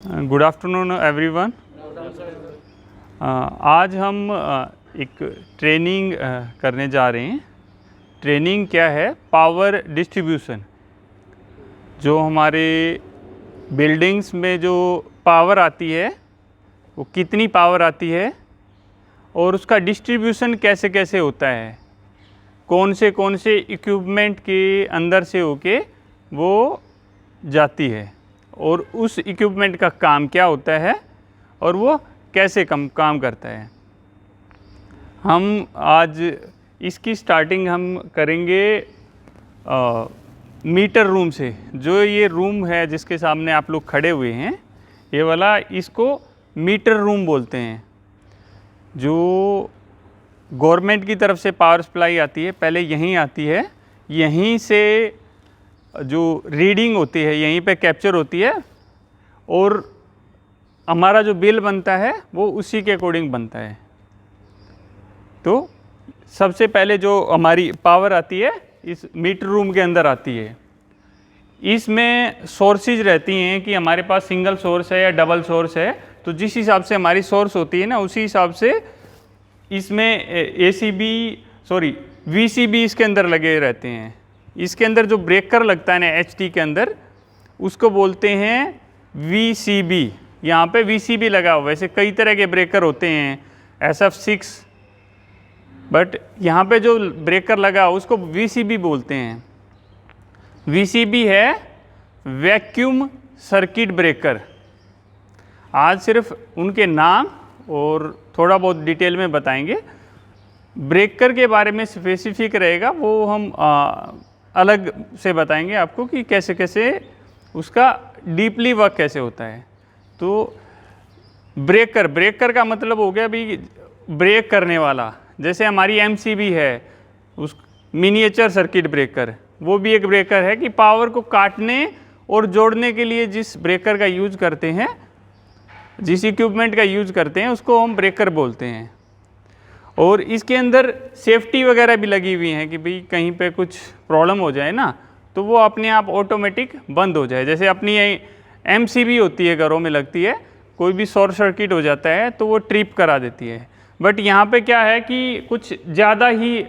Good afternoon everyone. आज हम एक ट्रेनिंग करने जा रहे हैं। ट्रेनिंग क्या है? Power distribution. जो हमारे बिल्डिंग्स में जो पावर आती है वो कितनी पावर आती है और उसका डिस्ट्रीब्यूशन कैसे कैसे होता है, कौन से इक्विपमेंट के अंदर से होके वो जाती है और उस इक्विपमेंट का काम क्या होता है और वो कैसे काम करता है। हम आज इसकी स्टार्टिंग हम करेंगे मीटर रूम से। जो ये रूम है जिसके सामने आप लोग खड़े हुए हैं, ये वाला, इसको मीटर रूम बोलते हैं। जो गवर्नमेंट की तरफ से पावर सप्लाई आती है पहले यहीं आती है, यहीं से जो रीडिंग होती है यहीं पे कैप्चर होती है और हमारा जो बिल बनता है वो उसी के अकॉर्डिंग बनता है। तो सबसे पहले जो हमारी पावर आती है इस मीटर रूम के अंदर आती है। इसमें सोर्सेज रहती हैं कि हमारे पास सिंगल सोर्स है या डबल सोर्स है, तो जिस हिसाब से हमारी सोर्स होती है ना उसी हिसाब से इसमें VCB इसके अंदर लगे रहते हैं। इसके अंदर जो ब्रेकर लगता है ना HT के अंदर, उसको बोलते हैं VCB। यहाँ पे VCB लगा हुआ है। वैसे कई तरह के ब्रेकर होते हैं, SF6, बट यहाँ पे जो ब्रेकर लगा उसको VCB बोलते हैं। VCB है वैक्यूम सर्किट ब्रेकर। आज सिर्फ उनके नाम और थोड़ा बहुत डिटेल में बताएंगे। ब्रेकर के बारे में स्पेसिफिक रहेगा, वो हम अलग से बताएंगे आपको कि कैसे कैसे उसका डीपली वर्क कैसे होता है। तो ब्रेकर का मतलब हो गया भी ब्रेक करने वाला। जैसे हमारी MCB है, उस मिनिएचर सर्किट ब्रेकर, वो भी एक ब्रेकर है कि पावर को काटने और जोड़ने के लिए जिस ब्रेकर का यूज करते हैं, जिस इक्विपमेंट का यूज करते हैं उसको हम ब्रेकर बोलते हैं। और इसके अंदर सेफ्टी वगैरह भी लगी हुई हैं कि भाई कहीं पे कुछ प्रॉब्लम हो जाए ना तो वो अपने आप ऑटोमेटिक बंद हो जाए। जैसे अपनी MCB होती है, घरों में लगती है, कोई भी शॉर्ट सर्किट हो जाता है तो वो ट्रिप करा देती है। बट यहाँ पे क्या है कि कुछ ज़्यादा ही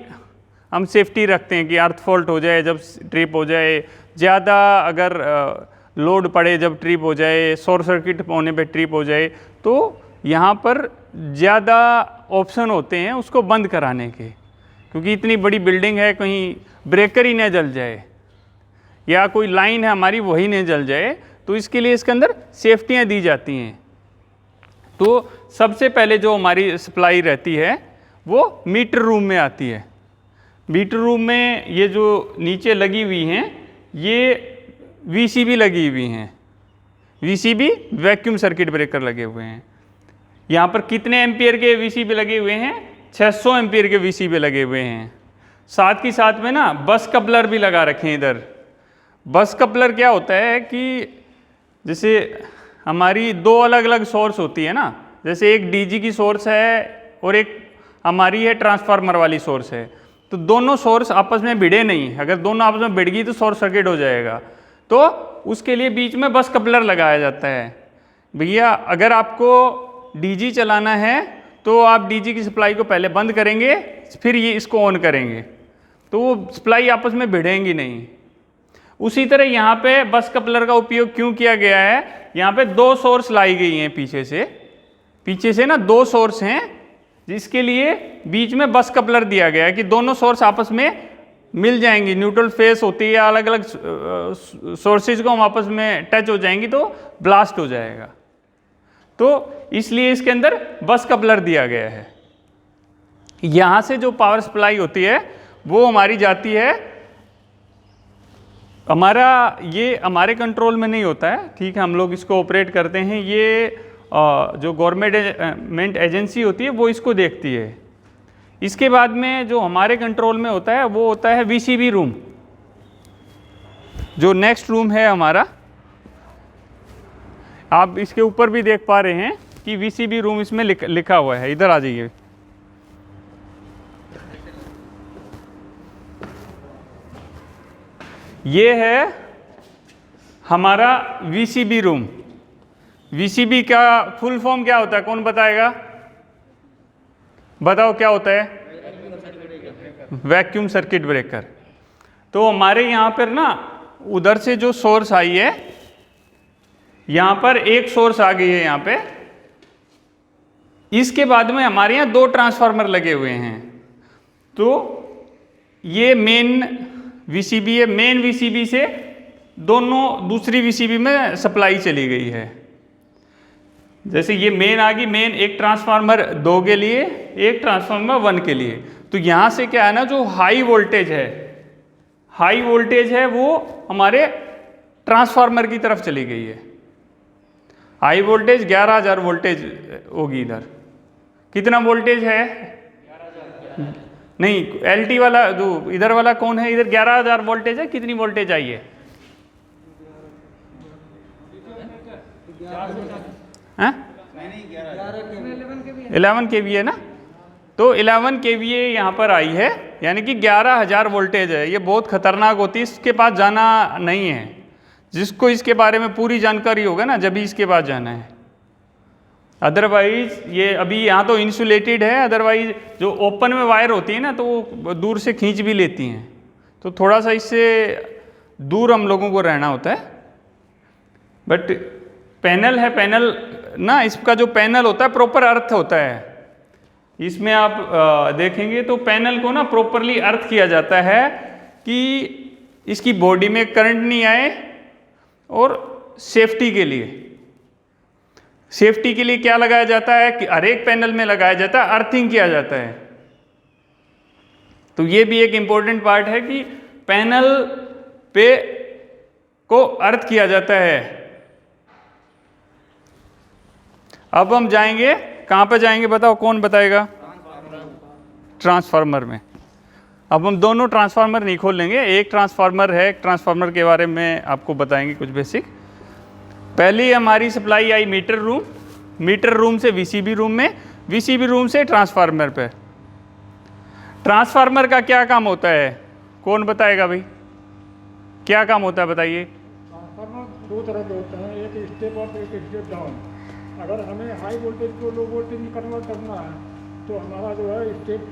हम सेफ्टी रखते हैं कि अर्थ फॉल्ट हो जाए जब ट्रिप हो जाए, ज़्यादा अगर लोड पड़े जब ट्रिप हो जाए, शॉर्ट सर्किट होने पे ट्रिप हो जाए, तो यहाँ पर ज़्यादा ऑप्शन होते हैं उसको बंद कराने के। क्योंकि इतनी बड़ी बिल्डिंग है, कहीं ब्रेकर ही न जल जाए या कोई लाइन है हमारी वही नहीं जल जाए, तो इसके लिए इसके अंदर सेफ्टियाँ दी जाती हैं। तो सबसे पहले जो हमारी सप्लाई रहती है वो मीटर रूम में आती है। मीटर रूम में ये जो नीचे लगी हुई हैं ये VCB लगी हुई हैं। VCB वैक्यूम सर्किट ब्रेकर लगे हुए हैं। यहाँ पर कितने एम्पियर के VCB लगे हुए हैं? 600 एम्पियर के VCB लगे हुए हैं। साथ ही साथ में ना बस कपलर भी लगा रखे हैं इधर। बस कपलर क्या होता है कि जैसे हमारी दो अलग अलग सोर्स होती है ना, जैसे एक DG की सोर्स है और एक हमारी है ट्रांसफार्मर वाली सोर्स है, तो दोनों सोर्स आपस में भिड़े नहीं। अगर दोनों आपस में भिड़ गई तो शॉर्ट सर्किट हो जाएगा। तो उसके लिए बीच में बस कपलर लगाया जाता है। भैया अगर आपको DG चलाना है तो आप DG की सप्लाई को पहले बंद करेंगे, फिर ये इसको ऑन करेंगे, तो वो सप्लाई आपस में भिड़ेंगी नहीं। उसी तरह यहाँ पे बस कपलर का उपयोग क्यों किया गया है? यहाँ पे दो सोर्स लाई गई हैं पीछे से ना दो सोर्स हैं, जिसके लिए बीच में बस कपलर दिया गया है कि दोनों सोर्स आपस में मिल जाएंगी। न्यूट्रल फेस होती है, अलग अलग सोर्सेज को हम आपस में टच हो जाएंगी तो ब्लास्ट हो जाएगा। तो इसलिए इसके अंदर बस कपलर दिया गया है। यहाँ से जो पावर सप्लाई होती है वो हमारी जाती है, ये हमारे कंट्रोल में नहीं होता है, ठीक है, हम लोग इसको ऑपरेट करते हैं। ये जो गवर्नमेंट एजेंसी होती है वो इसको देखती है। इसके बाद में जो हमारे कंट्रोल में होता है वो होता है VCB रूम। जो नेक्स्ट रूम है हमारा, आप इसके ऊपर भी देख पा रहे हैं कि VCB रूम इसमें लिखा हुआ है। इधर आ जाइए। ये है हमारा VCB रूम। VCB का फुल फॉर्म क्या होता है, कौन बताएगा? बताओ क्या होता है? Vacuum circuit breaker. तो हमारे यहाँ पर ना उधर से जो सोर्स आई है, यहाँ पर एक सोर्स आ गई है यहाँ पे, इसके बाद में हमारे यहाँ 2 ट्रांसफार्मर लगे हुए हैं। तो ये मेन VCB है, मेन VCB से दोनों दूसरी VCB में सप्लाई चली गई है। जैसे ये मेन आ गई, मेन एक ट्रांसफार्मर 2 के लिए, एक ट्रांसफार्मर 1 के लिए। तो यहाँ से क्या है ना, जो हाई वोल्टेज है वो हमारे ट्रांसफार्मर की तरफ चली गई है। हाई वोल्टेज 11,000 वोल्टेज होगी। इधर कितना वोल्टेज है? 11,000 नहीं, LT वाला जो इधर वाला कौन है, इधर 11,000 वोल्टेज है। कितनी वोल्टेज आई है? 11 kV है ना। तो 11 kVA यहाँ पर आई है, यानी कि 11,000 वोल्टेज है। ये बहुत खतरनाक होती है, इसके पास जाना नहीं है। जिसको इसके बारे में पूरी जानकारी होगा ना, जब भी इसके पास जाना है। अदरवाइज ये अभी यहाँ तो इंसुलेटेड है, अदरवाइज जो ओपन में वायर होती है ना, तो वो दूर से खींच भी लेती हैं। तो थोड़ा सा इससे दूर हम लोगों को रहना होता है। बट पैनल है, पैनल ना, इसका जो पैनल होता है प्रॉपर अर्थ होता है। इसमें आप देखेंगे तो पैनल को ना प्रॉपरली अर्थ किया जाता है कि इसकी बॉडी में करंट नहीं आए, और सेफ्टी के लिए क्या लगाया जाता है कि हर एक पैनल में लगाया जाता है, अर्थिंग किया जाता है। तो ये भी एक इंपॉर्टेंट पार्ट है कि पैनल पे को अर्थ किया जाता है। अब हम जाएंगे, कहाँ पे जाएंगे बताओ, कौन बताएगा? ट्रांसफार्मर में। अब हम दोनों ट्रांसफार्मर नहीं खोल लेंगे, एक ट्रांसफार्मर है, एक ट्रांसफार्मर के बारे में आपको बताएंगे कुछ बेसिक। पहली हमारी सप्लाई आई मीटर रूम से VCB रूम में, VCB रूम से ट्रांसफार्मर पे। ट्रांसफार्मर का क्या काम होता है, कौन बताएगा भाई? क्या काम होता है बताइए? ट्रांसफार्मर 2 तरह के होते हैं, एक स्टेप अप, एक स्टेप डाउन। अगर हमें हाई वोल्टेज को लो वोल्टेज में कन्वर्ट करना है तो हमारा जो है स्टेप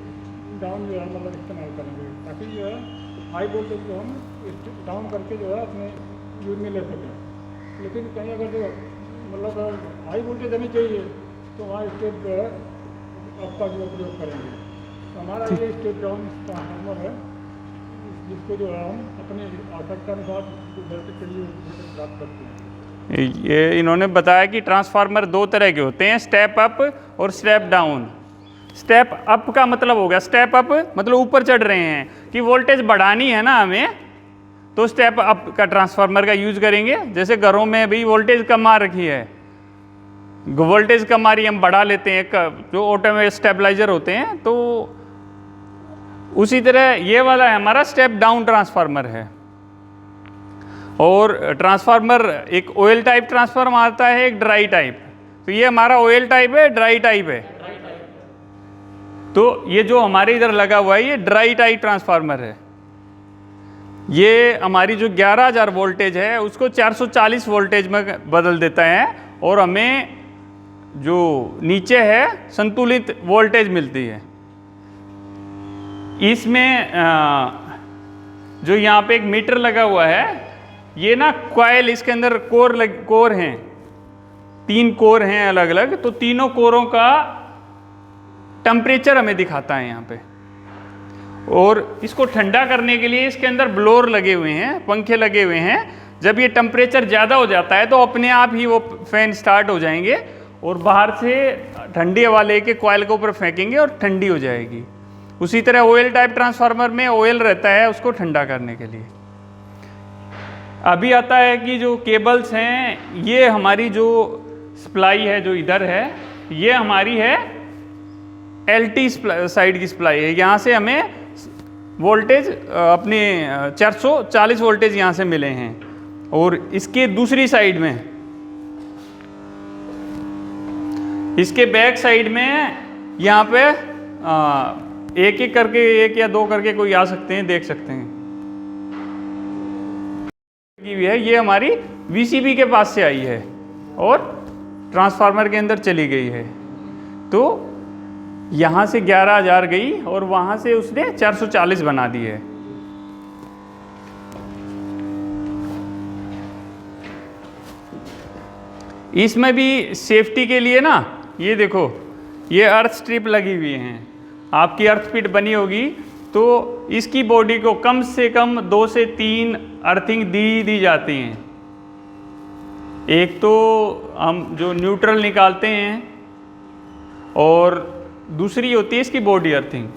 डाउन जो है मतलब इस्तेमाल करेंगे, ताकि जो है हाई वोल्टेज को हम डाउन करके जो है अपने यूज में ले सकें। लेकिन कहीं अगर जो मतलब हाई वोल्टेज हमें चाहिए तो वहाँ स्टेप जो है अप का जो प्रयोग करेंगे। तो हमारा ये स्टेप डाउन ट्रांसफार्मर है, जिसको जो है हम अपने आवश्यकता अनुसार वोल्टेज के लिए प्राप्त करते हैं। ये इन्होंने बताया कि ट्रांसफार्मर 2 तरह के होते हैं, स्टेप अप और स्टेप डाउन। स्टेप अप का मतलब हो गया, स्टेप अप मतलब ऊपर चढ़ रहे हैं कि वोल्टेज बढ़ानी है ना हमें, तो स्टेप अप का ट्रांसफार्मर का यूज करेंगे। जैसे घरों में भी वोल्टेज कम आ रखी है, वोल्टेज कम आ रही है, हम बढ़ा लेते हैं, जो ऑटोमेटिक स्टेबलाइजर होते हैं। तो उसी तरह ये वाला है हमारा स्टेप डाउन ट्रांसफार्मर है। और ट्रांसफार्मर एक ऑयल टाइप ट्रांसफार्मर आता है, एक ड्राई टाइप। तो ये हमारा ऑयल टाइप है, ड्राई टाइप है। तो ये जो हमारे इधर लगा हुआ है ये ड्राई टाइप ट्रांसफार्मर है। ये हमारी जो 11,000 वोल्टेज है उसको 440 वोल्टेज में बदल देता है, और हमें जो नीचे है संतुलित वोल्टेज मिलती है। इसमें जो यहाँ पे एक मीटर लगा हुआ है, ये ना कॉइल, इसके अंदर कोर हैं, 3 कोर हैं अलग अलग। तो तीनों कोरों का टेम्परेचर हमें दिखाता है यहाँ पे। और इसको ठंडा करने के लिए इसके अंदर ब्लोअर लगे हुए हैं, पंखे लगे हुए हैं। जब ये टेम्परेचर ज़्यादा हो जाता है तो अपने आप ही वो फैन स्टार्ट हो जाएंगे, और बाहर से ठंडी हवा लेके कॉइल के ऊपर फेंकेंगे और ठंडी हो जाएगी। उसी तरह ऑयल टाइप ट्रांसफार्मर में ऑयल रहता है उसको ठंडा करने के लिए। अभी आता है कि जो केबल्स हैं, ये हमारी जो सप्लाई है जो इधर है, ये हमारी है LT साइड की सप्लाई है। यहाँ से हमें वोल्टेज अपने 440 वोल्टेज यहाँ से मिले हैं। और इसके दूसरी साइड में, इसके बैक साइड में यहाँ पे एक एक करके, 1 या 2 करके कोई आ सकते हैं, देख सकते हैं की भी है। ये हमारी VCB के पास से आई है, और ट्रांसफार्मर के अंदर चली गई है। तो यहाँ से 11,000 गई और वहाँ से उसने 440 बना दी है। इसमें भी सेफ्टी के लिए ना, ये देखो, ये अर्थ स्ट्रिप लगी हुई हैं। आपकी अर्थ पिट बनी होगी तो इसकी बॉडी को कम से कम 2 से 3 अर्थिंग दी जाती हैं। एक तो हम जो न्यूट्रल निकालते हैं और दूसरी होती है इसकी बॉडी अर्थिंग।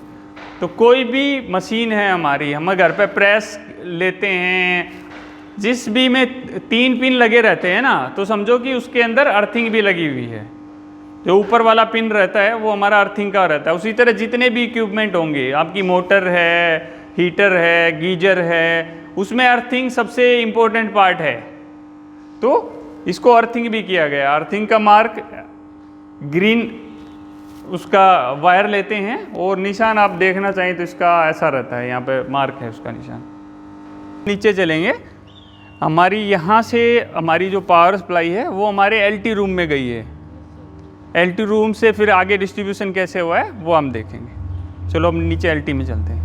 तो कोई भी मशीन है हमारी, हम घर पे प्रेस लेते हैं, जिस भी में 3 पिन लगे रहते हैं ना, तो समझो कि उसके अंदर अर्थिंग भी लगी हुई है। जो ऊपर वाला पिन रहता है वो हमारा अर्थिंग का रहता है। उसी तरह जितने भी इक्विपमेंट होंगे, आपकी मोटर है, हीटर है, गीजर है, उसमें अर्थिंग सबसे इम्पोर्टेंट पार्ट है। तो इसको अर्थिंग भी किया गया। अर्थिंग का मार्क ग्रीन उसका वायर लेते हैं और निशान आप देखना चाहिए तो इसका ऐसा रहता है, यहाँ पे मार्क है उसका निशान। नीचे चलेंगे, हमारी यहाँ से हमारी जो पावर सप्लाई है वो हमारे एलटी रूम में गई है। एलटी रूम से फिर आगे डिस्ट्रीब्यूशन कैसे हुआ है वो हम देखेंगे। चलो अब नीचे एलटी में चलते हैं।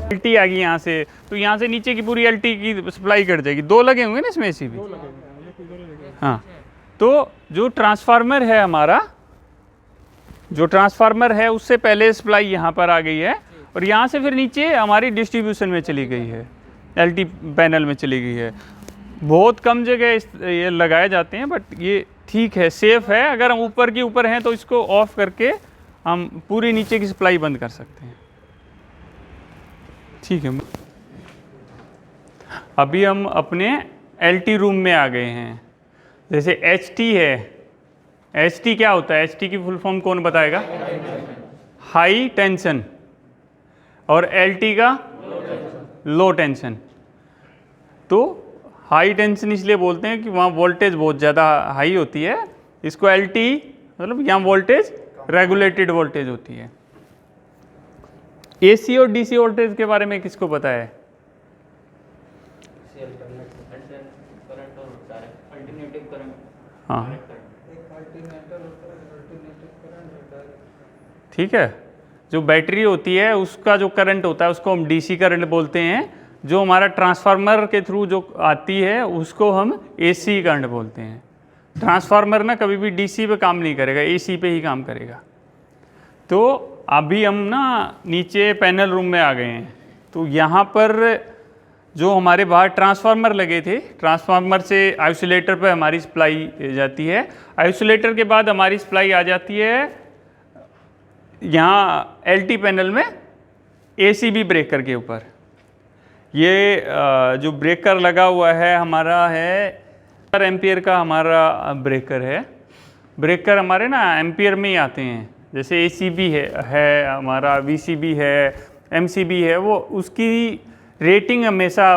एलटी आ गई यहाँ से, तो यहाँ से नीचे की पूरी एलटी की सप्लाई कट जाएगी। 2 लगे होंगे ना इसमें एसी भी। हाँ, तो जो ट्रांसफार्मर है हमारा, जो ट्रांसफार्मर है उससे पहले सप्लाई यहाँ पर आ गई है और यहाँ से फिर नीचे हमारी डिस्ट्रीब्यूशन में चली गई है, एलटी पैनल में चली गई है। बहुत कम जगह ये लगाए जाते हैं, बट ये ठीक है, सेफ है। अगर हम ऊपर के ऊपर हैं तो इसको ऑफ करके हम पूरी नीचे की सप्लाई बंद कर सकते हैं। ठीक है, अभी हम अपने एलटी रूम में आ गए हैं। जैसे एचटी है, एचटी क्या होता है? एचटी की फुल फॉर्म कौन बताएगा? High tension. और एलटी का लो टेंशन। तो हाई टेंशन इसलिए बोलते हैं कि वहाँ वोल्टेज बहुत ज़्यादा हाई होती है। इसको एलटी मतलब यहाँ वोल्टेज रेगुलेटेड वोल्टेज होती है। एसी और डीसी वोल्टेज के बारे में किसको पता है? हाँ, ठीक है। जो बैटरी होती है उसका जो करंट होता है उसको हम डीसी करंट बोलते हैं। जो हमारा ट्रांसफार्मर के थ्रू जो आती है उसको हम एसी करंट बोलते हैं। ट्रांसफार्मर ना कभी भी डीसी पे काम नहीं करेगा, एसी पे ही काम करेगा। तो अभी हम ना नीचे पैनल रूम में आ गए हैं। तो यहाँ पर जो हमारे बाहर ट्रांसफार्मर लगे थे, ट्रांसफार्मर से आइसोलेटर पर हमारी सप्लाई जाती है। आइसोलेटर के बाद हमारी सप्लाई आ जाती है यहाँ एलटी पैनल में एसीबी ब्रेकर के ऊपर। ये जो ब्रेकर लगा हुआ है हमारा है 4 एम्पियर का हमारा ब्रेकर है। ब्रेकर हमारे ना एम्पियर में ही आते हैं। जैसे एसीबी है हमारा, वीसीबी है, एमसीबी है, वो उसकी रेटिंग हमेशा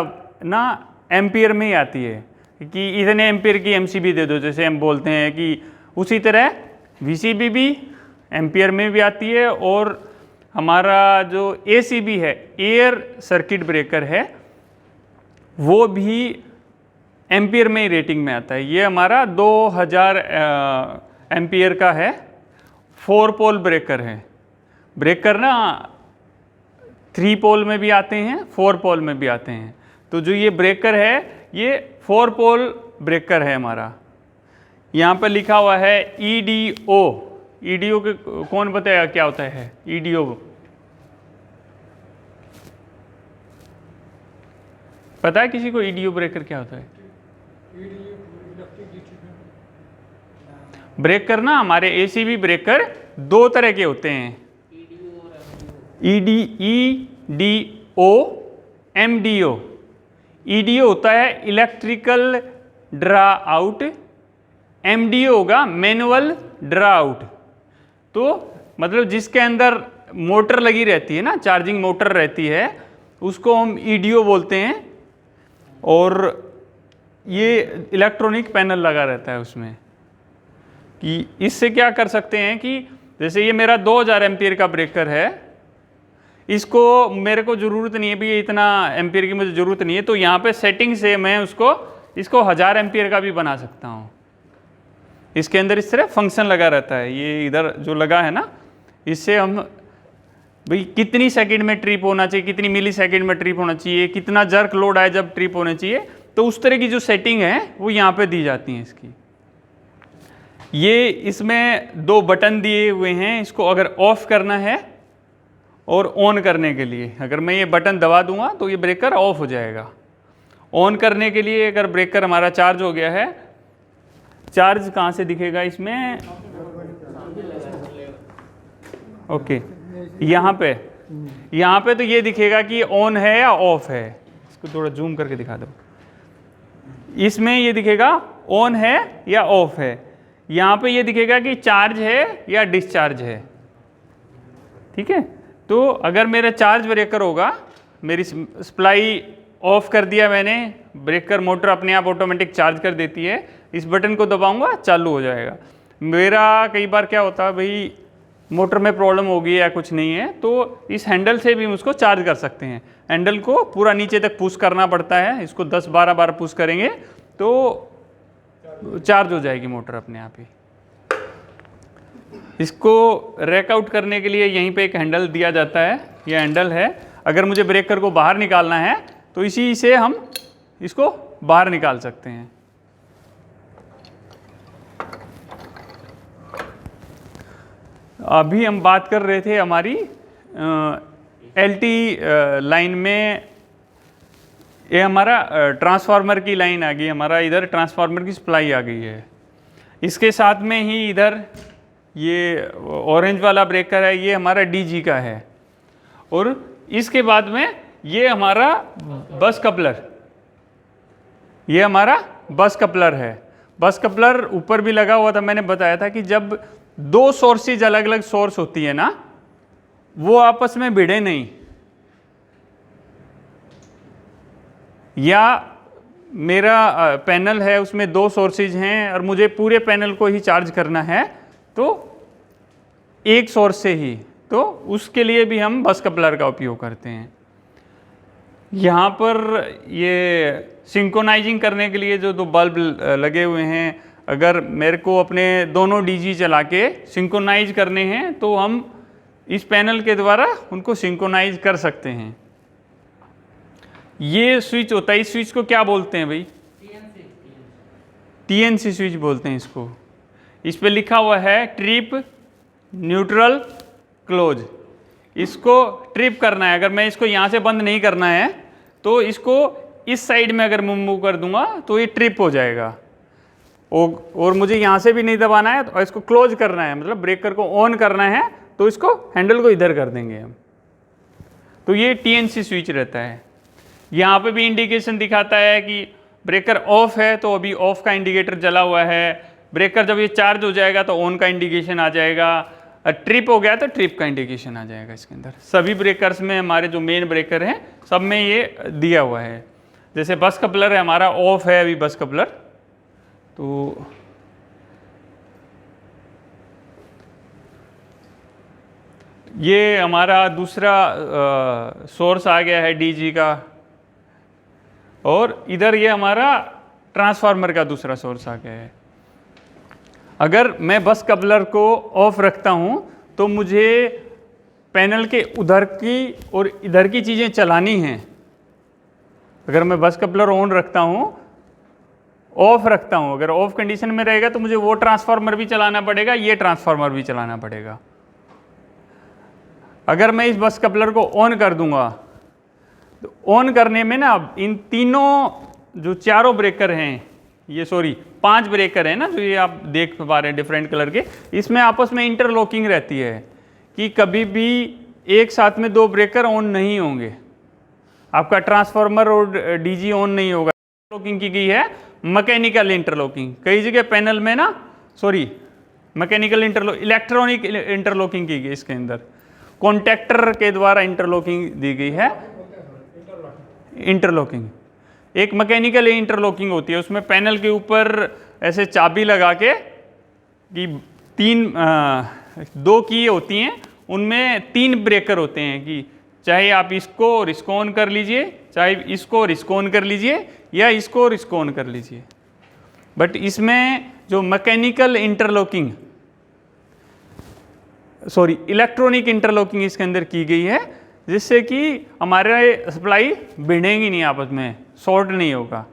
ना एम्पियर में ही आती है कि इतने एम्पियर की एमसीबी दे दो, जैसे हम बोलते हैं कि उसी तरह वीसीबी भी एम्पियर में भी आती है। और हमारा जो एसीबी है, एयर सर्किट ब्रेकर है, वो भी एम्पियर में ही रेटिंग में आता है। ये हमारा 2000 एम्पियर का है, 4 पोल ब्रेकर है। ब्रेकर ना 3 पोल में भी आते हैं, 4 पोल में भी आते हैं। तो जो ये ब्रेकर है ये 4 पोल ब्रेकर है हमारा। यहाँ पर लिखा हुआ है EDO। EDO के कौन बताया क्या होता है? EDO पता है किसी को? EDO ब्रेकर क्या होता है? ब्रेकर ना हमारे एसीबी ब्रेकर 2 तरह के होते हैं, EDO, MDO। EDO होता है इलेक्ट्रिकल ड्रा आउट, MDO होगा मैनुअल ड्रा आउट। तो मतलब जिसके अंदर मोटर लगी रहती है ना, चार्जिंग मोटर रहती है, उसको हम EDO बोलते हैं। और ये इलेक्ट्रॉनिक पैनल लगा रहता है उसमें। कि इससे क्या कर सकते हैं कि जैसे ये मेरा 2000 एम्पियर का ब्रेकर है, इसको मेरे को ज़रूरत नहीं है भी ये इतना एम्पियर की मुझे ज़रूरत नहीं है, तो यहाँ पे सेटिंग से मैं इसको 1000 एम्पियर का भी बना सकता हूँ। इसके अंदर इस तरह फंक्शन लगा रहता है, ये इधर जो लगा है ना, इससे हम भाई कितनी सेकंड में ट्रिप होना चाहिए, कितनी मिली सेकेंड में ट्रिप होना चाहिए, कितना जर्क लोड आए जब ट्रिप होना चाहिए, तो उस तरह की जो सेटिंग है वो यहाँ पे दी जाती है इसकी। ये इसमें 2 बटन दिए हुए हैं, इसको अगर ऑफ करना है और ऑन करने के लिए अगर मैं ये बटन दबा दूंगा तो ये ब्रेकर ऑफ हो जाएगा। ऑन करने के लिए अगर ब्रेकर हमारा चार्ज हो गया है, चार्ज कहाँ से दिखेगा इसमें, ओके यहाँ पे तो ये दिखेगा कि ऑन है या ऑफ है। इसको थोड़ा जूम करके दिखा दो, इसमें ये दिखेगा ऑन है या ऑफ है, यहाँ पे ये दिखेगा कि चार्ज है या डिस्चार्ज है। ठीक है, तो अगर मेरा चार्ज ब्रेकर होगा, मेरी सप्लाई ऑफ कर दिया मैंने, ब्रेकर मोटर अपने आप ऑटोमेटिक चार्ज कर देती है, इस बटन को दबाऊंगा चालू हो जाएगा। मेरा कई बार क्या होता है भाई मोटर में प्रॉब्लम हो गई या कुछ नहीं है, तो इस हैंडल से भी हम उसको चार्ज कर सकते हैं। हैंडल को पूरा नीचे तक पुश करना पड़ता है, इसको 10-12 बार पुश करेंगे तो चार्ज हो जाएगी मोटर अपने आप ही। इसको रैक आउट करने के लिए यहीं पे एक हैंडल दिया जाता है, ये हैंडल है। अगर मुझे ब्रेकर को बाहर निकालना है तो इसी से हम इसको बाहर निकाल सकते हैं। अभी हम बात कर रहे थे हमारी एलटी लाइन में, ये हमारा ट्रांसफार्मर की लाइन आ गई, हमारा इधर ट्रांसफार्मर की सप्लाई आ गई है। इसके साथ में ही इधर ये ऑरेंज वाला ब्रेकर है, ये हमारा डीजी का है, और इसके बाद में ये हमारा बस कपलर, ये हमारा बस कपलर है। बस कपलर ऊपर भी लगा हुआ था, मैंने बताया था कि जब 2 सोर्सेज अलग अलग सोर्स होती है ना, वो आपस में भिड़े नहीं, या मेरा पैनल है उसमें 2 सोर्सेज हैं और मुझे पूरे पैनल को ही चार्ज करना है तो एक सोर्स से ही, तो उसके लिए भी हम बस कपलर का उपयोग करते हैं। यहाँ पर ये सिंक्रोनाइजिंग करने के लिए जो 2 बल्ब लगे हुए हैं, अगर मेरे को अपने दोनों डीजी चला के सिंक्रोनाइज करने हैं तो हम इस पैनल के द्वारा उनको सिंक्रोनाइज कर सकते हैं। ये स्विच होता है, इस स्विच को क्या बोलते हैं भाई? टीएनसी स्विच बोलते हैं इसको। इस पे लिखा हुआ है ट्रिप न्यूट्रल क्लोज। इसको ट्रिप करना है, अगर मैं इसको यहाँ से बंद नहीं करना है तो इसको इस साइड में अगर मूव कर दूंगा तो ये ट्रिप हो जाएगा, और मुझे यहाँ से भी नहीं दबाना है तो इसको क्लोज करना है, मतलब ब्रेकर को ऑन करना है तो इसको हैंडल को इधर कर देंगे हम। तो ये टीएनसी स्विच रहता है। यहाँ पे भी इंडिकेशन दिखाता है कि ब्रेकर ऑफ है तो अभी ऑफ का इंडिकेटर जला हुआ है, ब्रेकर जब ये चार्ज हो जाएगा तो ऑन का इंडिकेशन आ जाएगा, ट्रिप हो गया तो ट्रिप का इंडिकेशन आ जाएगा इसके अंदर। सभी ब्रेकर्स में हमारे जो मेन ब्रेकर हैं सब में ये दिया हुआ है। जैसे बस कपलर है हमारा ऑफ है अभी बस कपलर, तो ये हमारा दूसरा सोर्स आ गया है डीजी का, और इधर ये हमारा ट्रांसफार्मर का दूसरा सोर्स आ गया है। अगर मैं बस कपलर को ऑफ रखता हूं तो मुझे पैनल के उधर की और इधर की चीज़ें चलानी हैं। अगर मैं बस कपलर ऑन रखता हूं, ऑफ रखता हूं, अगर ऑफ कंडीशन में रहेगा तो मुझे वो ट्रांसफार्मर भी चलाना पड़ेगा, ये ट्रांसफार्मर भी चलाना पड़ेगा। अगर मैं इस बस कपलर को ऑन कर दूंगा तो ऑन करने में ना इन तीनों जो चारों ब्रेकर हैं, ये 5 ब्रेकर हैं ना जो ये आप देख पा रहे हैं डिफरेंट कलर के, इसमें आपस में इंटरलॉकिंग रहती है कि कभी भी एक साथ में 2 ब्रेकर ऑन नहीं होंगे, आपका ट्रांसफार्मर और डीजी ऑन नहीं होगा। इंटरलॉकिंग की गई है मैकेनिकल इंटरलॉकिंग, कई जगह पैनल में ना मैकेनिकल इलेक्ट्रॉनिक इंटरलॉकिंग की गई, इसके अंदर कॉन्टैक्टर के द्वारा इंटरलॉकिंग दी गई है। इंटरलॉकिंग एक मैकेनिकल इंटरलॉकिंग होती है, उसमें पैनल के ऊपर ऐसे चाबी लगा के कि 2 की होती हैं, उनमें 3 ब्रेकर होते हैं कि चाहे आप इसको और इसको ऑन कर लीजिए, चाहे इसको और इसको ऑन कर लीजिए, या इसको और इसको ऑन कर लीजिए। बट इसमें जो mechanical interlocking, sorry electronic interlocking इसके अंदर की गई है, जिससे कि हमारे सप्लाई भिड़ेंगी नहीं आपस में, शॉर्ट नहीं होगा।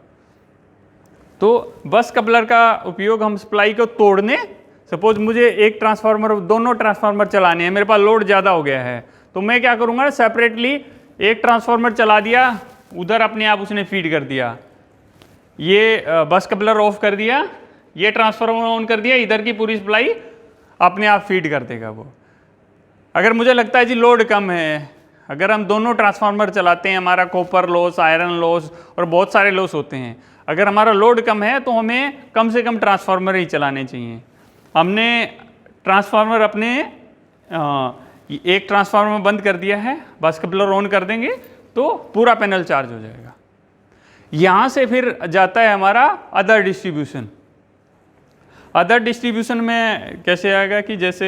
तो बस कपलर का उपयोग हम सप्लाई को तोड़ने, सपोज मुझे एक ट्रांसफार्मर, दोनों ट्रांसफार्मर चलाने हैं, मेरे पास लोड ज़्यादा हो गया है, तो मैं क्या करूँगा, सेपरेटली एक ट्रांसफार्मर चला दिया, उधर अपने आप उसने फीड कर दिया, ये बस कपलर ऑफ कर दिया, ये ट्रांसफार्मर ऑन कर दिया, इधर की पूरी सप्लाई अपने आप फीड कर देगा वो। अगर मुझे लगता है जी लोड कम है, अगर हम दोनों ट्रांसफार्मर चलाते हैं, हमारा कॉपर लॉस, आयरन लॉस और बहुत सारे लॉस होते हैं, अगर हमारा लोड कम है तो हमें कम से कम ट्रांसफार्मर ही चलाने चाहिए। हमने ट्रांसफार्मर अपने एक ट्रांसफार्मर बंद कर दिया है, बस कपलर ऑन कर देंगे तो पूरा पैनल चार्ज हो जाएगा। यहाँ से फिर जाता है हमारा अदर डिस्ट्रीब्यूशन। अदर डिस्ट्रीब्यूशन में कैसे आएगा कि जैसे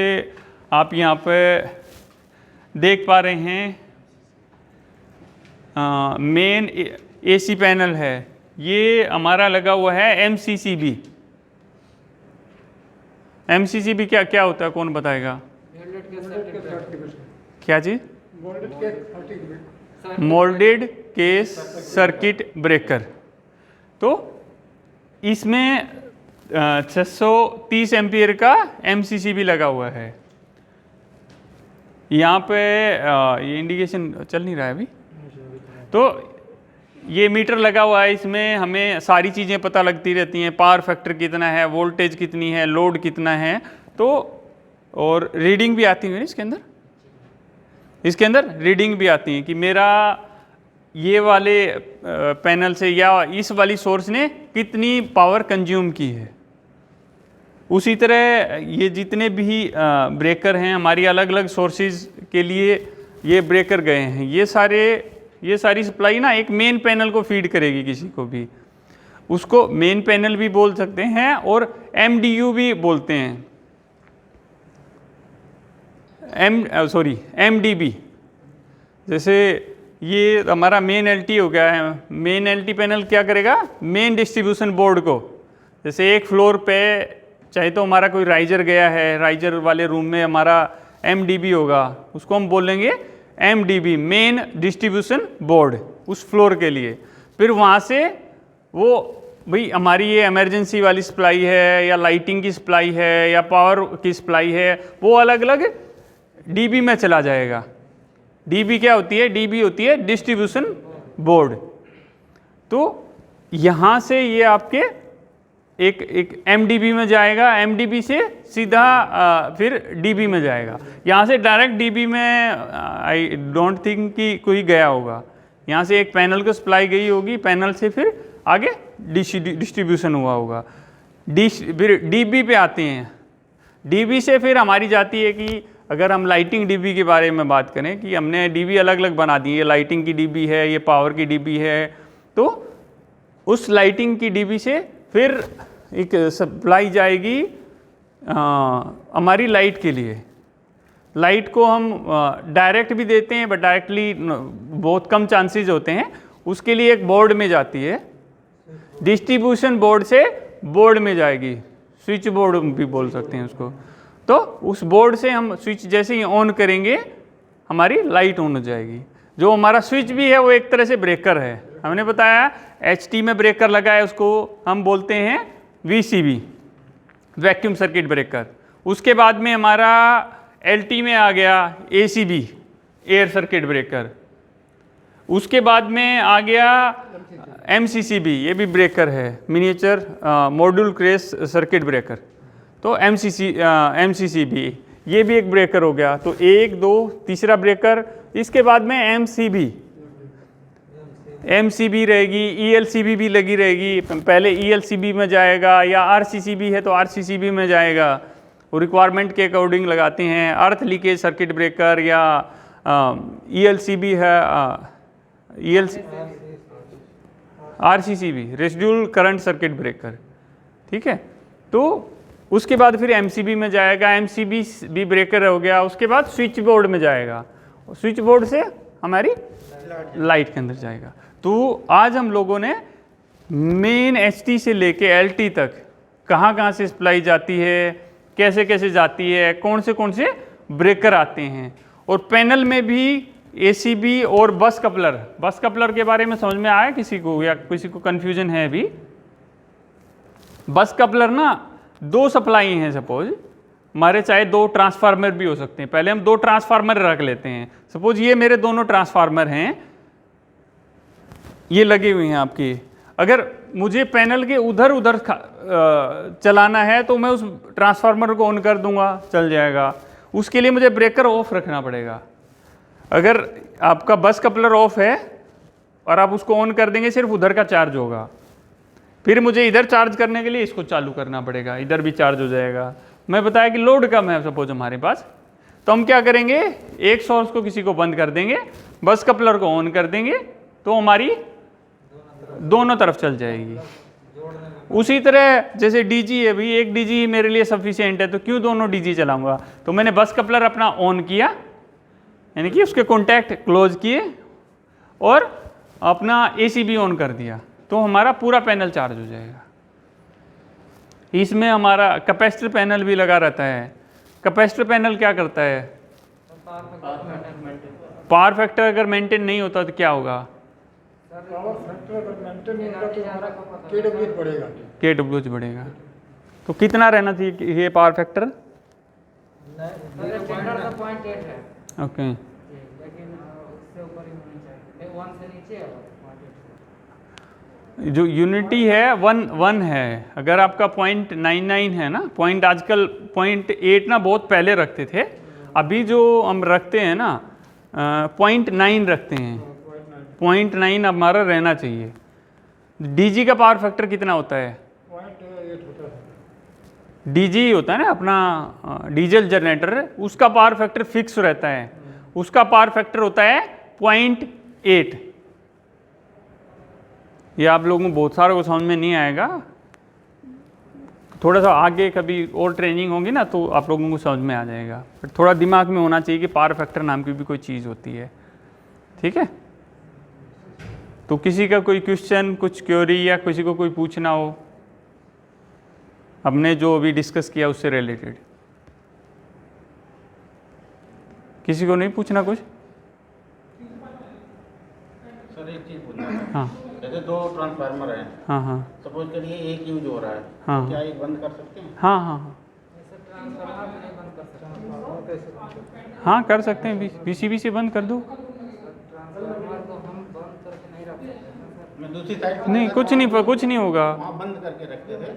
आप यहाँ पे देख पा रहे हैं, मेन एसी पैनल है, ये हमारा लगा हुआ है MCCB। MCCB क्या क्या होता है, कौन बताएगा? क्या चीज? Moulded case circuit breaker. तो इसमें 630 एम्पियर का MCCB लगा हुआ है। यहाँ पे ये इंडिकेशन चल नहीं रहा है अभी, तो ये मीटर लगा हुआ है, इसमें हमें सारी चीज़ें पता लगती रहती हैं, पावर फैक्टर कितना है, वोल्टेज कितनी है, लोड कितना है, तो और रीडिंग भी आती है इसके अंदर रीडिंग भी आती है कि मेरा ये वाले पैनल से या इस वाली सोर्स ने कितनी पावर कंज्यूम की है। उसी तरह ये जितने भी ब्रेकर हैं, हमारी अलग अलग सोर्सेज के लिए ये ब्रेकर गए हैं, ये सारी सप्लाई ना एक मेन पैनल को फीड करेगी किसी को भी, उसको मेन पैनल भी बोल सकते हैं और MDU भी बोलते हैं, MDB। जैसे ये हमारा मेन LT हो गया है, मेन LT पैनल क्या करेगा, मेन डिस्ट्रीब्यूशन बोर्ड को, जैसे एक फ्लोर पे चाहे तो हमारा कोई राइजर गया है, राइजर वाले रूम में हमारा MDB होगा, उसको हम बोलेंगे MDB, मेन डिस्ट्रीब्यूशन बोर्ड, उस फ्लोर के लिए। फिर वहाँ से वो भाई हमारी ये इमरजेंसी वाली सप्लाई है या लाइटिंग की सप्लाई है या पावर की सप्लाई है, वो अलग अलग DB में चला जाएगा। DB क्या होती है? DB होती है डिस्ट्रीब्यूशन बोर्ड। तो यहाँ से ये आपके एक MDB में जाएगा, MDB से सीधा फिर DB में जाएगा। यहाँ से डायरेक्ट DB में आई डोंट थिंक कि कोई गया होगा, यहाँ से एक पैनल को सप्लाई गई होगी, पैनल से फिर आगे डिस्ट्रीब्यूशन हुआ होगा। फिर DB पे आते हैं, DB से फिर हमारी जाती है कि अगर हम लाइटिंग DB के बारे में बात करें कि हमने DB अलग अलग बना दी है, लाइटिंग की DB है, ये पावर की DB है, तो उस लाइटिंग की DB से फिर एक सप्लाई जाएगी हमारी लाइट के लिए। लाइट को हम डायरेक्ट भी देते हैं, बट डायरेक्टली बहुत कम चांसेस होते हैं, उसके लिए एक बोर्ड में जाती है, डिस्ट्रीब्यूशन बोर्ड से बोर्ड में जाएगी, स्विच बोर्ड भी बोल सकते हैं उसको। तो उस बोर्ड से हम स्विच जैसे ही ऑन करेंगे हमारी लाइट ऑन हो जाएगी। जो हमारा स्विच भी है वो एक तरह से ब्रेकर है, हमने बताया HT में ब्रेकर लगा है, उसको हम बोलते हैं VCB, वैक्यूम सर्किट ब्रेकर। उसके बाद में हमारा LT में आ गया ACB, एयर सर्किट ब्रेकर। उसके बाद में आ गया MCCB, ये भी ब्रेकर है, miniature module case circuit breaker. तो MCCB ये भी एक ब्रेकर हो गया। तो 1 2 तीसरा ब्रेकर। इसके बाद में MCB रहेगी, ELCB भी लगी रहेगी, पहले ELCB में जाएगा, या RCCB है तो RCCB में जाएगा, वो रिक्वायरमेंट के अकॉर्डिंग लगाते हैं। अर्थ लीकेज सर्किट ब्रेकर या ELCB है, RCCB residual current circuit breaker, ठीक है। तो उसके बाद फिर MCB में जाएगा, MCB भी ब्रेकर हो गया। उसके बाद स्विच बोर्ड में जाएगा, स्विच बोर्ड से हमारी लाइट के अंदर जाएगा। तो आज हम लोगों ने मेन HT से लेके LT तक कहाँ से सप्लाई जाती है, कैसे कैसे जाती है, कौन से ब्रेकर आते हैं। और पैनल में भी ACB और बस कपलर के बारे में समझ में आया किसी को, या किसी को कन्फ्यूजन है अभी? बस कपलर ना 2 सप्लाई हैं, सपोज हमारे चाहे 2 ट्रांसफार्मर भी हो सकते हैं। पहले हम 2 ट्रांसफार्मर रख लेते हैं। सपोज ये मेरे दोनों ट्रांसफार्मर हैं, ये लगे हुए हैं आपके। अगर मुझे पैनल के उधर चलाना है तो मैं उस ट्रांसफार्मर को ऑन कर दूंगा, चल जाएगा। उसके लिए मुझे ब्रेकर ऑफ रखना पड़ेगा। अगर आपका बस कपलर ऑफ है और आप उसको ऑन कर देंगे, सिर्फ उधर का चार्ज होगा। फिर मुझे इधर चार्ज करने के लिए इसको चालू करना पड़ेगा, इधर भी चार्ज हो जाएगा। मैं बताया कि लोड कम है सपोज हमारे पास, तो हम क्या करेंगे, एक सोर्स को किसी को बंद कर देंगे, बस कपलर को ऑन कर देंगे, तो हमारी दोनों तरफ चल जाएगी। उसी तरह जैसे DG है, भाई एक DG मेरे लिए सफिशिएंट है, तो क्यों दोनों DG चलाऊंगा। तो मैंने बस कपलर अपना ऑन किया, यानी कि उसके कॉन्टैक्ट क्लोज किए, और अपना ACB ऑन कर दिया, तो हमारा पूरा पैनल चार्ज हो जाएगा। इसमें हमारा कैपेसिटर पैनल भी लगा रहता है। कैपेसिटर पैनल क्या करता है, पावर फैक्टर अगर मेंटेन नहीं होता तो क्या होगा, पावर फैक्टर अगर मेंटेन नहीं होगा तो हमारा KWH बढ़ेगा। KWH बढ़ेगा। तो कितना रहना चाहिए ये पावर फैक्टर? .8 है। ओके, लेकिन उससे ऊपर ही होनी चाहिए, 1 से नीचे है 0.8। जो यूनिटी है 1 है। अगर आपका 0.99 है ना, पॉइंट आजकल 0.8 ना बहुत पहले रखते थे, अभी जो हम रखते हैं ना 0.9 रखते हैं। 0.9 हमारा रहना चाहिए। DG का पावर फैक्टर कितना होता है? 0.8 होता है। DG होता है ना अपना डीजल जनरेटर, उसका पावर फैक्टर फिक्स रहता है। उसका पावर फैक्टर होता है 0.8। ये आप लोगों को बहुत सारे को समझ में नहीं आएगा, थोड़ा सा आगे कभी और ट्रेनिंग होगी ना तो आप लोगों को समझ में आ जाएगा। बट थोड़ा दिमाग में होना चाहिए कि पावर फैक्टर नाम की भी कोई चीज़ होती है। ठीक है, तो किसी का कोई क्वेश्चन, कुछ क्वेरी या किसी को कोई पूछना हो हमने जो अभी डिस्कस किया उससे रिलेटेड, किसी को नहीं पूछना कुछ? सर एक चीज़ पूछना है। हाँ, जैसे 2 ट्रांसफार्मर हैं, हाँ हाँ सपोज करिए एक यूज हो रहा है, हाँ। तो क्या एक बंद कर सकते हैं? हाँ हाँ हाँ जैसे ट्रांसफार्मर भी नहीं बंद कर सकते, हाँ कर सकते हैं, PCB से बंद कर दो। ट्रांसफार्मर तो हम बंद करके नहीं रख सकते ना सर। मैं दूसरी साइड नहीं, कुछ नहीं होगा। वहाँ बंद करके रखते थे,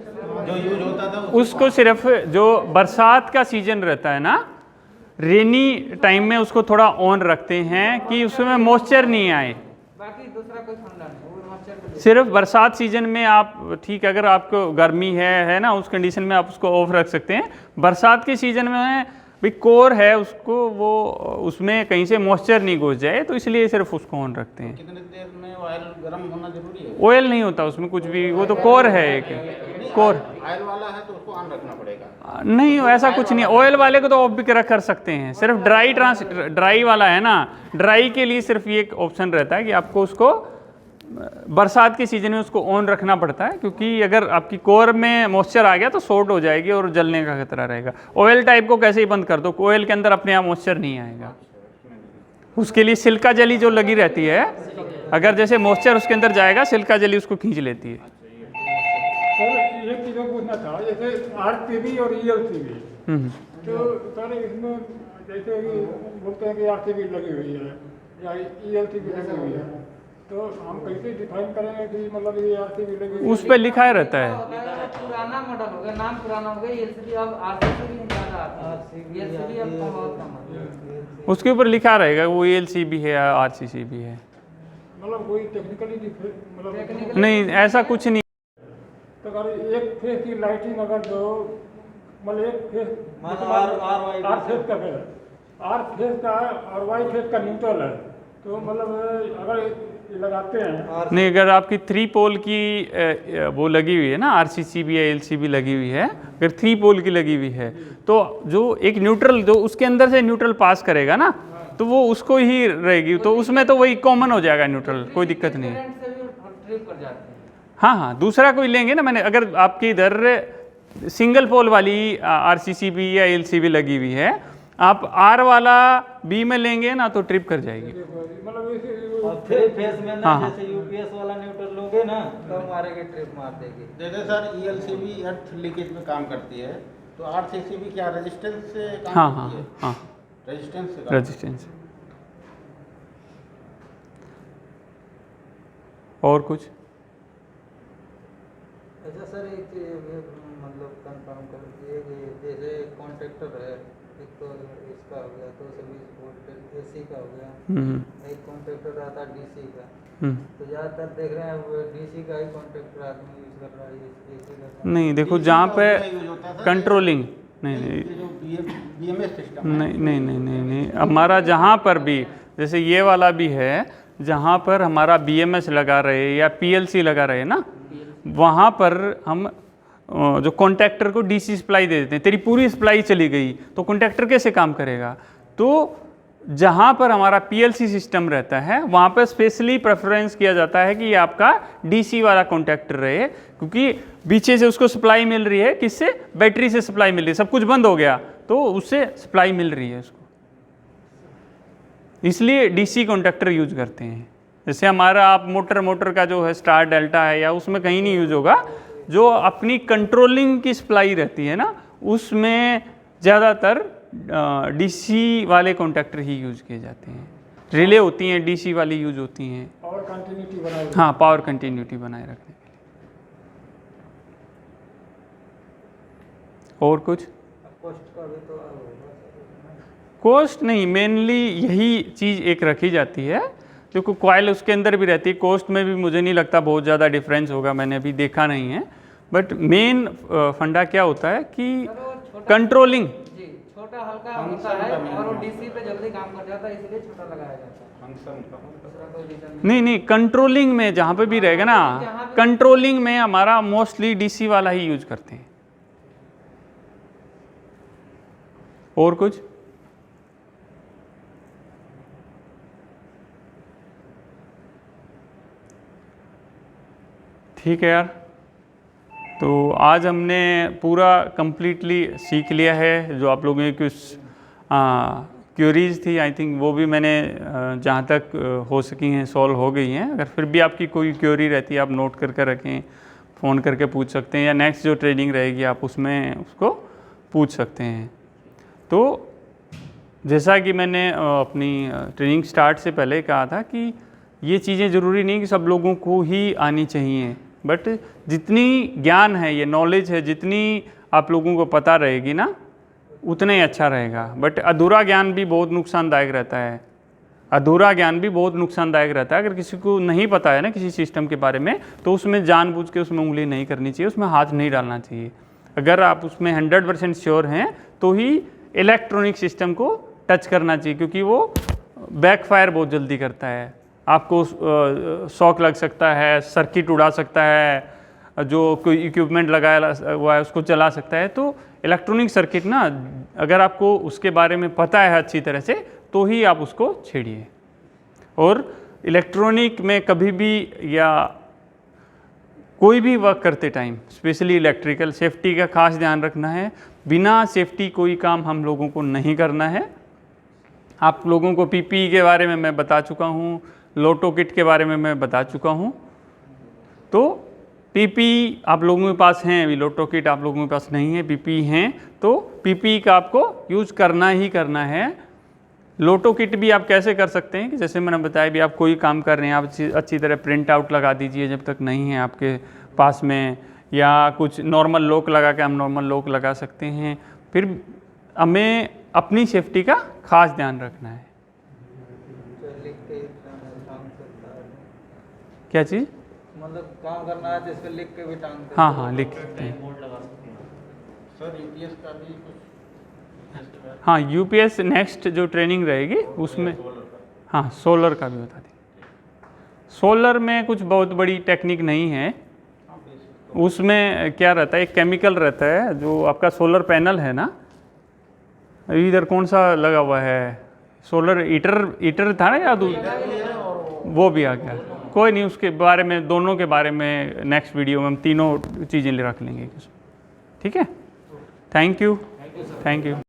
जो यूज होता था उसको सिर्फ जो बरसात का सीजन रहता है ना, रेनी टाइम में उसको थोड़ा ऑन रखते हैं कि उसमें मॉइस्चर नहीं आए। बाकी दूसरा कोई फंडा नहीं, वो मच्छर के लिए। सिर्फ बरसात सीजन में आप ठीक, अगर आपको गर्मी है ना, उस कंडीशन में आप उसको ऑफ रख सकते हैं। बरसात के सीजन में भी कोर है उसको, वो उसमें कहीं से मॉइस्चर नहीं घुस जाए, तो इसलिए सिर्फ उसको ऑन रखते हैं। कितनी देर में ऑयल गर्म होना जरूरी है? ऑयल नहीं होता उसमें कुछ भी, वो तो कोर है एक कोर। ऑयल वाला है तो उसको ऑन रखना पड़ेगा। नहीं, ऐसा कुछ नहीं। ऑयल वाले को तो ऑफ भी कर सकते हैं, सिर्फ ड्राई वाला है ना, ड्राई के लिए सिर्फ ये एक ऑप्शन रहता है कि आपको उसको बरसात के सीजन में उसको ऑन रखना पड़ता है, क्योंकि अगर आपकी कोर में मॉइस्चर आ गया तो शॉर्ट हो जाएगी और जलने का खतरा रहेगा। ऑयल टाइप को कैसे ही बंद कर दो, ऑयल के अंदर अपने आप मॉइस्चर नहीं आएगा। उसके लिए सिल्का जली जो लगी रहती है, अगर जैसे मॉइस्चर उसके अंदर जाएगा, सिल्का जली उसको खींच लेती है। सर एक चीज़ और पूछना था, जैसे RCB और ELCB, तो सर इसमें जैसे कि बोलते हैं कि RCB लगी हुई है या ELCB लगी हुई है, तो हम कैसे डिफाइन करेंगे कि मतलब ये RCB लगी हुई है? उस पर लिखा ही रहता है। पुराना मॉडल हो गया, नाम पुराना हो गया। एलसीबी अब RCB भी ज़्यादा आती है, एलसीबी अब बहुत कम आती है। उसके ऊपर लिखा रहेगा वो ELCB है या RCCB है। मतलब कोई टेक्निकली मतलब नहीं, ऐसा कुछ नहीं। तो अगर एक फेस की लाइटिंग अगर जो मतलब एक फेस आर फेस का है, आर फेस का और वाई फेस का न्यूट्रल है, तो मतलब अगर ये लगाते हैं नहीं, अगर आपकी 3 पोल की वो लगी हुई है ना, RCCB या LCB लगी हुई है, अगर 3 पोल की लगी हुई है, तो जो एक न्यूट्रल जो उसके अंदर से न्यूट्रल पास करेगा ना, तो वो उसको ही रहेगी, तो उसमें तो वही कॉमन हो जाएगा न्यूट्रल, कोई दिक्कत नहीं। करंट से भी ट्रिप कर जाते हैं। हाँ हाँ, दूसरा कोई लेंगे ना, मैंने अगर आपके इधर सिंगल पोल वाली RCCB या LCB लगी हुई है, आप R वाला B में लेंगे ना तो ट्रिप कर जाएगी। मतलब इसे और 3 फेस में ना हाँ, हाँ। जैसे यूपीएस वाला न्यूट्रल लोगे ना तो मारेगी, ट्रिप मार देगी। जैसे सर ELCB अर्थ लीकेज में काम करती है, तो RCCB क्या रेजिस्टेंस से काम हाँ हाँ करती है? हाँ, रेजिस्टेंस से काम रेजिस्टेंस। और कुछ? अच्छा सर, एक चीज मतलब कंफर्म कर दीजिए कि जैसे कॉन्ट्रैक्टर है, एक तो इसका हो गया 220 वोल्ट AC का हो गया, एक कॉन्ट्रैक्टर आता है DC का, तो ज़्यादातर देख रहे हैं वो DC का ही कॉन्ट्रैक्टर आदमी यूज़ कर रहा है, AC का नहीं, देखो DC जहाँ का पे उसमें यूज होता था, कंट्रोलिंग, नहीं नहीं ये जो BMS सिस्टम है, नहीं नहीं नहीं नहीं नहीं, हमारा जहाँ पर भी, जैसे ये वाला भी है, जहाँ पर हमारा BMS लगा रहे या PLC लगा रहे ना, वहाँ पर हम जो कॉन्टैक्टर को DC सप्लाई दे देते हैं। तेरी पूरी सप्लाई चली गई तो कॉन्टैक्टर कैसे काम करेगा? तो जहाँ पर हमारा PLC सिस्टम रहता है वहाँ पर स्पेशली प्रेफरेंस किया जाता है कि ये आपका DC वाला कॉन्टैक्टर रहे, क्योंकि पीछे से उसको सप्लाई मिल रही है, किससे? बैटरी से सप्लाई मिल रही है, सब कुछ बंद हो गया तो उससे सप्लाई मिल रही है उसको, इसलिए DC कॉन्टैक्टर यूज करते हैं। जैसे हमारा आप मोटर का जो है स्टार डेल्टा है या उसमें कहीं नहीं यूज होगा, जो अपनी कंट्रोलिंग की सप्लाई रहती है ना उसमें ज़्यादातर DC वाले कॉन्टैक्टर ही यूज किए जाते हैं। रिले होती हैं DC वाली यूज होती हैं, और कंटिन्यूटी बनाए रखना। हाँ, पावर कंटिन्यूटी बनाए रखने के लिए। और कुछ? कॉस्ट का भी तो होगा। कॉस्ट नहीं, मेनली यही चीज़ एक रखी जाती है, क्योंकि कॉइल उसके अंदर भी रहती है। कॉस्ट में भी मुझे नहीं लगता बहुत ज़्यादा डिफरेंस होगा, मैंने अभी देखा नहीं है। बट मेन फंडा क्या होता है कि कंट्रोलिंग, जी, छोटा हल्का होता है और वो DC पे जल्दी काम कर जाता है, इसलिए छोटा लगाया जाता है। फंक्शन का दूसरा कोई रीजन नहीं नहीं, कंट्रोलिंग में जहाँ पे भी रहेगा ना, कंट्रोलिंग में हमारा मोस्टली DC वाला ही यूज करते हैं। और कुछ? ठीक है यार, तो आज हमने पूरा कंप्लीटली सीख लिया है। जो आप लोगों की कुछ क्यूरीज थी, आई थिंक वो भी मैंने जहाँ तक हो सकी हैं सॉल्व हो गई हैं। अगर फिर भी आपकी कोई क्यूरी रहती है आप नोट करके रखें, फ़ोन करके पूछ सकते हैं, या नेक्स्ट जो ट्रेनिंग रहेगी आप उसमें उसको पूछ सकते हैं। तो जैसा कि मैंने अपनी ट्रेनिंग स्टार्ट से पहले कहा था कि ये चीज़ें ज़रूरी नहीं कि सब लोगों को ही आनी चाहिए, बट जितनी ज्ञान है, ये नॉलेज है, जितनी आप लोगों को पता रहेगी ना उतना ही अच्छा रहेगा। बट अधूरा ज्ञान भी बहुत नुकसानदायक रहता है, अधूरा ज्ञान भी बहुत नुकसानदायक रहता है। अगर किसी को नहीं पता है ना किसी सिस्टम के बारे में, तो उसमें जानबूझ के उसमें उंगली नहीं करनी चाहिए, उसमें हाथ नहीं डालना चाहिए। अगर आप उसमें 100% श्योर हैं तो ही इलेक्ट्रॉनिक सिस्टम को टच करना चाहिए, क्योंकि वो बैकफायर बहुत जल्दी करता है। आपको शॉक लग सकता है, सर्किट उड़ा सकता है, जो कोई इक्विपमेंट लगाया हुआ है उसको चला सकता है। तो इलेक्ट्रॉनिक सर्किट ना, अगर आपको उसके बारे में पता है अच्छी तरह से तो ही आप उसको छेड़िए। और इलेक्ट्रॉनिक में कभी भी या कोई भी वर्क करते टाइम, स्पेशली इलेक्ट्रिकल, सेफ्टी का खास ध्यान रखना है। बिना सेफ्टी कोई काम हम लोगों को नहीं करना है। आप लोगों को PPE के बारे में मैं बता चुका हूँ, लोटो किट के बारे में मैं बता चुका हूँ। तो PPE आप लोगों के पास हैं, अभी लोटो किट आप लोगों के पास नहीं है, PPE हैं, तो PPE का आपको यूज़ करना ही करना है। लोटो किट भी आप कैसे कर सकते हैं कि जैसे मैंने बताया, भी आप कोई काम कर रहे हैं, आप अच्छी तरह प्रिंट आउट लगा दीजिए जब तक नहीं है आपके पास में, या कुछ नॉर्मल लॉक लगा के हम नॉर्मल लॉक लगा सकते हैं। फिर हमें अपनी सेफ्टी का खास ध्यान रखना है। लिख के टांग सकता है, क्या चीज़? मतलब काम करना है तो इस पे लिख के भी टांग सकते हाँ हाँ, लिख सकते हैं। सर UPS का भी कुछ हाँ, UPS नेक्स्ट जो ट्रेनिंग रहेगी उसमें, हाँ, सोलर का भी बता दें। सोलर में कुछ बहुत बड़ी टेक्निक नहीं है। उसमें क्या रहता है, एक केमिकल रहता है जो आपका सोलर पैनल है ना, इधर कौन सा लगा हुआ है, सोलर हीटर था ना याद, वो भी आ गया। कोई नहीं, उसके बारे में, दोनों के बारे में नेक्स्ट वीडियो में हम तीनों चीज़ें रख लेंगे। ठीक है, थैंक यू, थैंक यू।